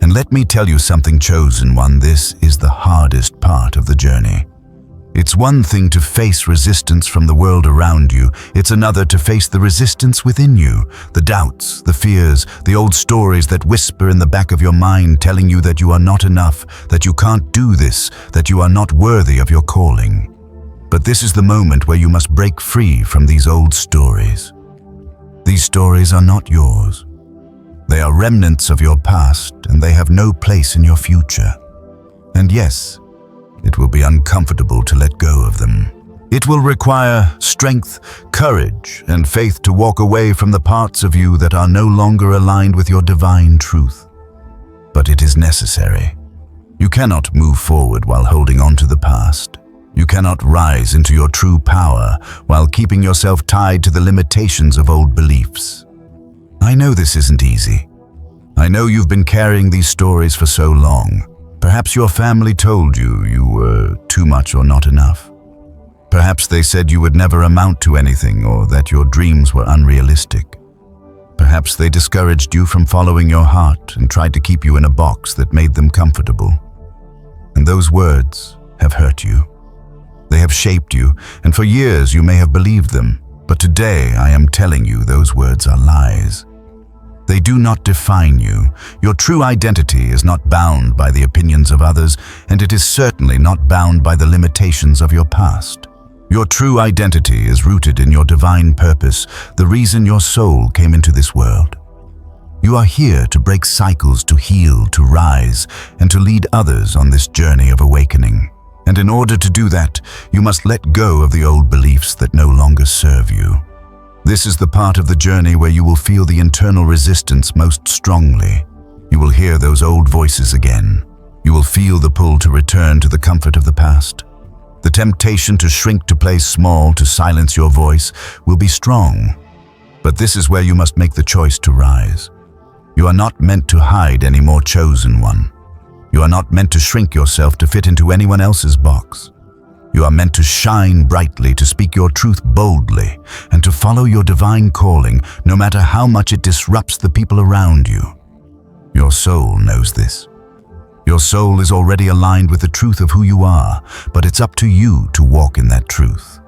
And let me tell you something, chosen one, this is the hardest part of the journey. It's one thing to face resistance from the world around you. It's another to face the resistance within you, the doubts, the fears, the old stories that whisper in the back of your mind telling you that you are not enough, that you can't do this, that you are not worthy of your calling. But this is the moment where you must break free from these old stories. These stories are not yours. They are remnants of your past, and they have no place in your future. And yes, it will be uncomfortable to let go of them. It will require strength, courage, and faith to walk away from the parts of you that are no longer aligned with your divine truth. But it is necessary. You cannot move forward while holding on to the past. You cannot rise into your true power while keeping yourself tied to the limitations of old beliefs. I know this isn't easy. I know you've been carrying these stories for so long. Perhaps your family told you you were too much or not enough. Perhaps they said you would never amount to anything, or that your dreams were unrealistic. Perhaps they discouraged you from following your heart and tried to keep you in a box that made them comfortable. And those words have hurt you. They have shaped you, and for years you may have believed them. But today I am telling you those words are lies. They do not define you. Your true identity is not bound by the opinions of others, and it is certainly not bound by the limitations of your past. Your true identity is rooted in your divine purpose, the reason your soul came into this world. You are here to break cycles, to heal, to rise, and to lead others on this journey of awakening. And in order to do that, you must let go of the old beliefs that no longer serve you. This is the part of the journey where you will feel the internal resistance most strongly. You will hear those old voices again. You will feel the pull to return to the comfort of the past. The temptation to shrink, to play small, to silence your voice will be strong. But this is where you must make the choice to rise. You are not meant to hide anymore, chosen one. You are not meant to shrink yourself to fit into anyone else's box. You are meant to shine brightly, to speak your truth boldly, and to follow your divine calling, no matter how much it disrupts the people around you. Your soul knows this. Your soul is already aligned with the truth of who you are, but it's up to you to walk in that truth.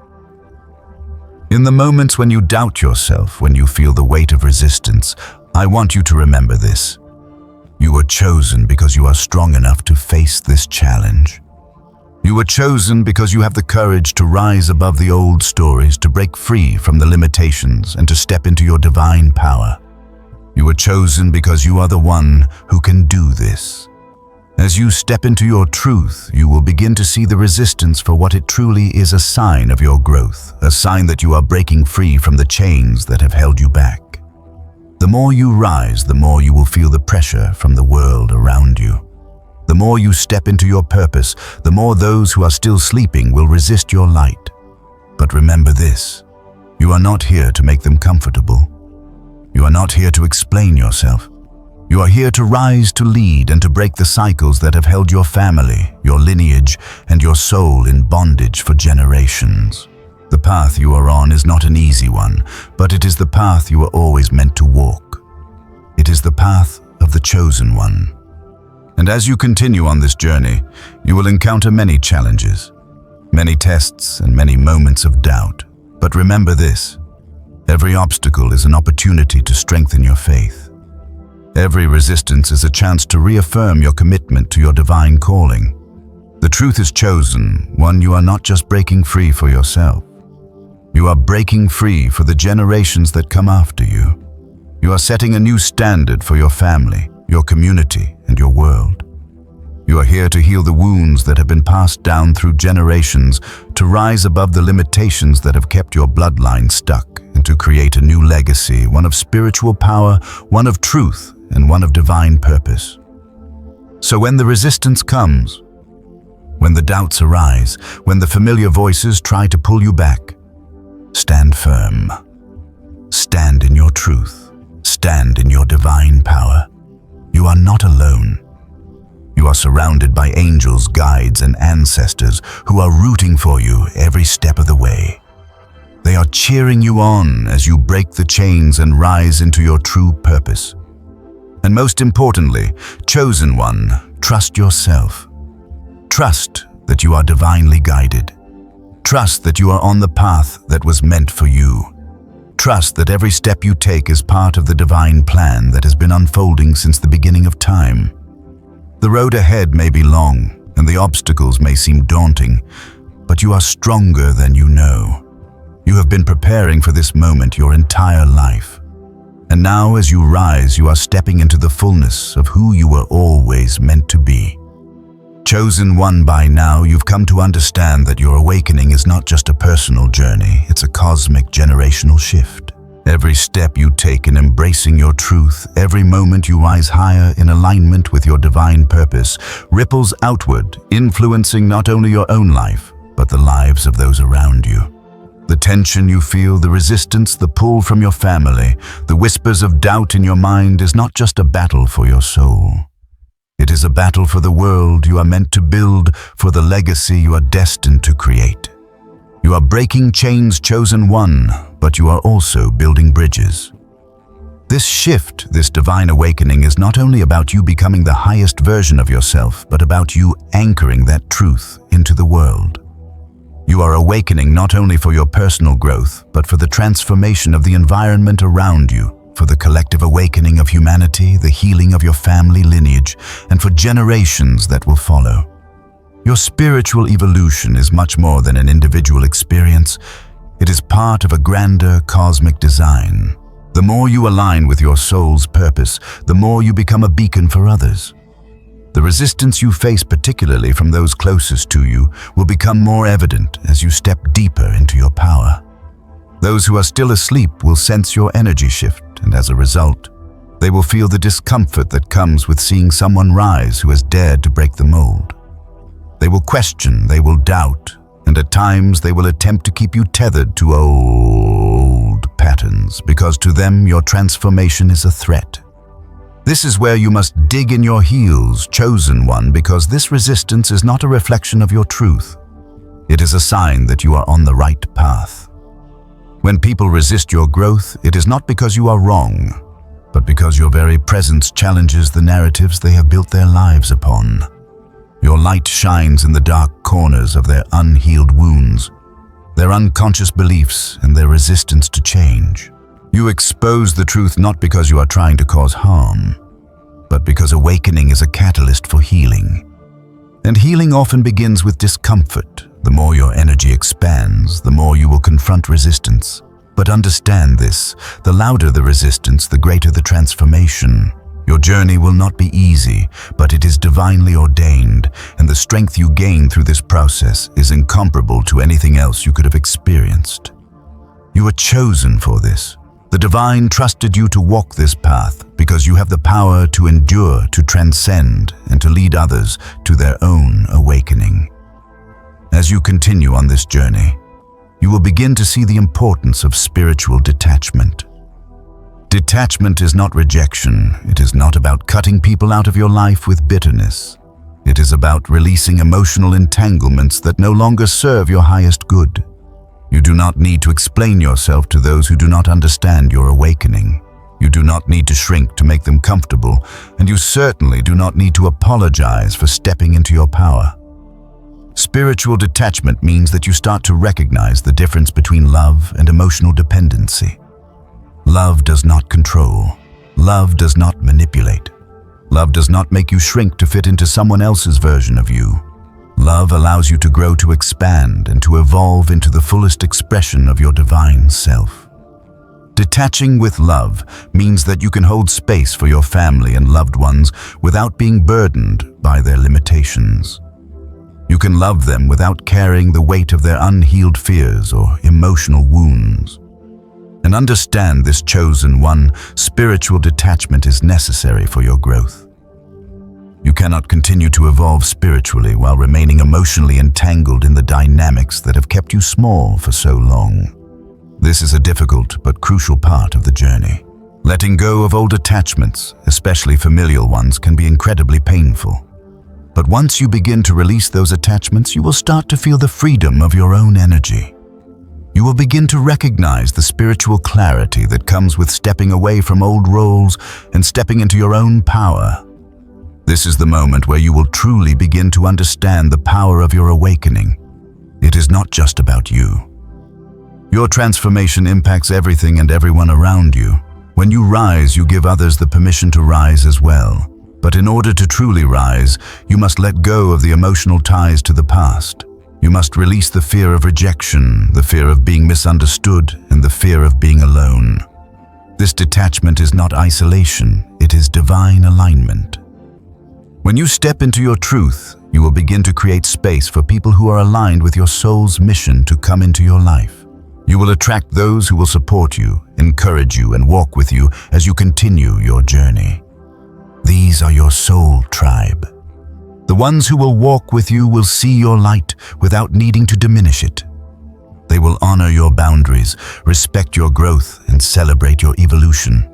In the moments when you doubt yourself, when you feel the weight of resistance, I want you to remember this. You were chosen because you are strong enough to face this challenge. You were chosen because you have the courage to rise above the old stories, to break free from the limitations, and to step into your divine power. You were chosen because you are the one who can do this. As you step into your truth, you will begin to see the resistance for what it truly is, a sign of your growth, a sign that you are breaking free from the chains that have held you back. The more you rise, the more you will feel the pressure from the world around you. The more you step into your purpose, the more those who are still sleeping will resist your light. But remember this, you are not here to make them comfortable. You are not here to explain yourself. You are here to rise, to lead, and to break the cycles that have held your family, your lineage, and your soul in bondage for generations. The path you are on is not an easy one, but it is the path you are always meant to walk. It is the path of the chosen one. And as you continue on this journey, you will encounter many challenges, many tests, and many moments of doubt. But remember this: every obstacle is an opportunity to strengthen your faith. Every resistance is a chance to reaffirm your commitment to your divine calling. The truth is chosen, one you are not just breaking free for yourself. You are breaking free for the generations that come after you. You are setting a new standard for your family, your community, and your world. You are here to heal the wounds that have been passed down through generations, to rise above the limitations that have kept your bloodline stuck, and to create a new legacy, one of spiritual power, one of truth, and one of divine purpose. So when the resistance comes, when the doubts arise, when the familiar voices try to pull you back, stand firm. Stand in your truth. Stand in your divine power. You are not alone. You are surrounded by angels, guides, and ancestors who are rooting for you every step of the way. They are cheering you on as you break the chains and rise into your true purpose. And most importantly, chosen one, trust yourself. Trust that you are divinely guided. Trust that you are on the path that was meant for you. Trust that every step you take is part of the divine plan that has been unfolding since the beginning of time. The road ahead may be long, and the obstacles may seem daunting, but you are stronger than you know. You have been preparing for this moment your entire life. And now as you rise, you are stepping into the fullness of who you were always meant to be. Chosen one, by now you've come to understand that your awakening is not just a personal journey, it's a cosmic generational shift. Every step you take in embracing your truth, every moment you rise higher in alignment with your divine purpose, ripples outward, influencing not only your own life, but the lives of those around you. The tension you feel, the resistance, the pull from your family, the whispers of doubt in your mind is not just a battle for your soul. It is a battle for the world you are meant to build, for the legacy you are destined to create. You are breaking chains, chosen one, but you are also building bridges. This shift, this divine awakening, is not only about you becoming the highest version of yourself, but about you anchoring that truth into the world. You are awakening not only for your personal growth, but for the transformation of the environment around you, for the collective awakening of humanity, the healing of your family lineage, and for generations that will follow. Your spiritual evolution is much more than an individual experience. It is part of a grander cosmic design. The more you align with your soul's purpose, the more you become a beacon for others. The resistance you face, particularly from those closest to you, will become more evident as you step deeper into your power. Those who are still asleep will sense your energy shift, and as a result, they will feel the discomfort that comes with seeing someone rise who has dared to break the mold. They will question, they will doubt, and at times they will attempt to keep you tethered to old patterns, because to them your transformation is a threat. This is where you must dig in your heels, chosen one, because this resistance is not a reflection of your truth. It is a sign that you are on the right path. When people resist your growth, it is not because you are wrong, but because your very presence challenges the narratives they have built their lives upon. Your light shines in the dark corners of their unhealed wounds, their unconscious beliefs, and their resistance to change. You expose the truth not because you are trying to cause harm, but because awakening is a catalyst for healing. And healing often begins with discomfort. The more your energy expands, the more you will confront resistance. But understand this: the louder the resistance, the greater the transformation. Your journey will not be easy, but it is divinely ordained, and the strength you gain through this process is incomparable to anything else you could have experienced. You are chosen for this. The divine trusted you to walk this path because you have the power to endure, to transcend, and to lead others to their own awakening. As you continue on this journey, you will begin to see the importance of spiritual detachment. Detachment is not rejection. It is not about cutting people out of your life with bitterness. It is about releasing emotional entanglements that no longer serve your highest good. You do not need to explain yourself to those who do not understand your awakening. You do not need to shrink to make them comfortable, and you certainly do not need to apologize for stepping into your power. Spiritual detachment means that you start to recognize the difference between love and emotional dependency. Love does not control. Love does not manipulate. Love does not make you shrink to fit into someone else's version of you. Love allows you to grow, to expand, and to evolve into the fullest expression of your divine self. Detaching with love means that you can hold space for your family and loved ones without being burdened by their limitations. You can love them without carrying the weight of their unhealed fears or emotional wounds. And understand this, chosen one, spiritual detachment is necessary for your growth. You cannot continue to evolve spiritually while remaining emotionally entangled in the dynamics that have kept you small for so long. This is a difficult but crucial part of the journey. Letting go of old attachments, especially familial ones, can be incredibly painful. But once you begin to release those attachments, you will start to feel the freedom of your own energy. You will begin to recognize the spiritual clarity that comes with stepping away from old roles and stepping into your own power. This is the moment where you will truly begin to understand the power of your awakening. It is not just about you. Your transformation impacts everything and everyone around you. When you rise, you give others the permission to rise as well. But in order to truly rise, you must let go of the emotional ties to the past. You must release the fear of rejection, the fear of being misunderstood, and the fear of being alone. This detachment is not isolation, it is divine alignment. When you step into your truth, you will begin to create space for people who are aligned with your soul's mission to come into your life. You will attract those who will support you, encourage you, and walk with you as you continue your journey. These are your soul tribe. The ones who will walk with you will see your light without needing to diminish it. They will honor your boundaries, respect your growth, and celebrate your evolution.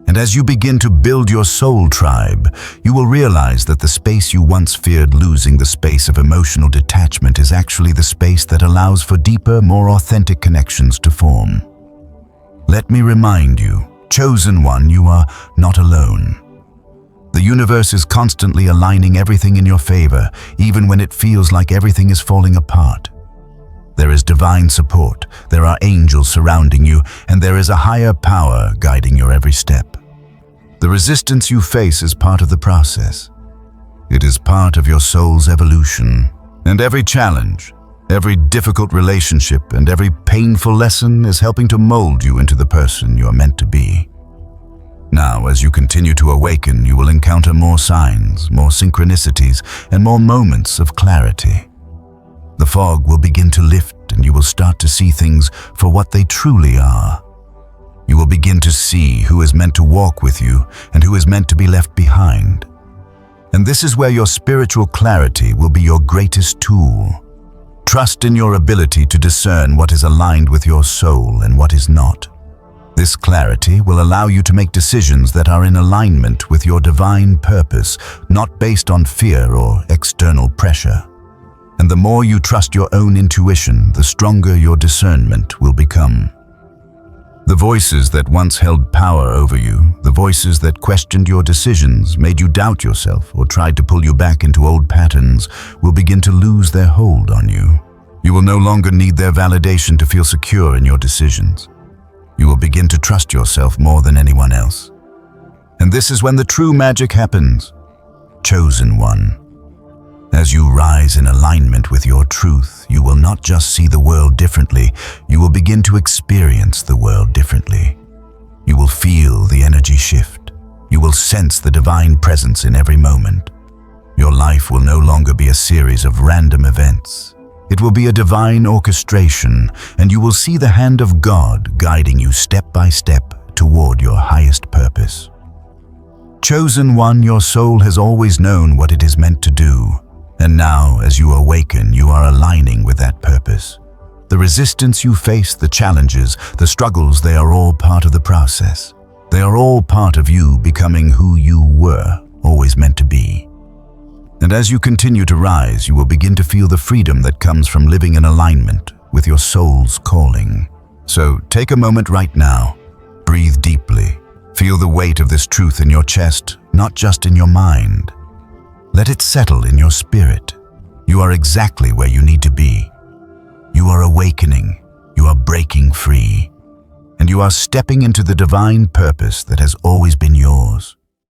And as you begin to build your soul tribe, you will realize that the space you once feared losing, the space of emotional detachment, is actually the space that allows for deeper, more authentic connections to form. Let me remind you, chosen one, you are not alone. The universe is constantly aligning everything in your favor, even when it feels like everything is falling apart. There is divine support, there are angels surrounding you, and there is a higher power guiding your every step. The resistance you face is part of the process. It is part of your soul's evolution. And every challenge, every difficult relationship, and every painful lesson is helping to mold you into the person you are meant to be. Now, as you continue to awaken, you will encounter more signs, more synchronicities, and more moments of clarity. The fog will begin to lift, and you will start to see things for what they truly are. You will begin to see who is meant to walk with you and who is meant to be left behind. And this is where your spiritual clarity will be your greatest tool. Trust in your ability to discern what is aligned with your soul and what is not. This clarity will allow you to make decisions that are in alignment with your divine purpose, not based on fear or external pressure. And the more you trust your own intuition, the stronger your discernment will become. The voices that once held power over you, the voices that questioned your decisions, made you doubt yourself, or tried to pull you back into old patterns, will begin to lose their hold on you. You will no longer need their validation to feel secure in your decisions. You will begin to trust yourself more than anyone else. And this is when the true magic happens. Chosen one. As you rise in alignment with your truth, you will not just see the world differently, you will begin to experience the world differently. You will feel the energy shift. You will sense the divine presence in every moment. Your life will no longer be a series of random events. It will be a divine orchestration, and you will see the hand of God guiding you step by step toward your highest purpose. Chosen one, your soul has always known what it is meant to do, and now, as you awaken, you are aligning with that purpose. The resistance you face, the challenges, the struggles, they are all part of the process. They are all part of you becoming who you were always meant to be. And as you continue to rise, you will begin to feel the freedom that comes from living in alignment with your soul's calling. So take a moment right now. Breathe deeply. Feel the weight of this truth in your chest, not just in your mind. Let it settle in your spirit. You are exactly where you need to be. You are awakening. You are breaking free. And you are stepping into the divine purpose that has always been yours.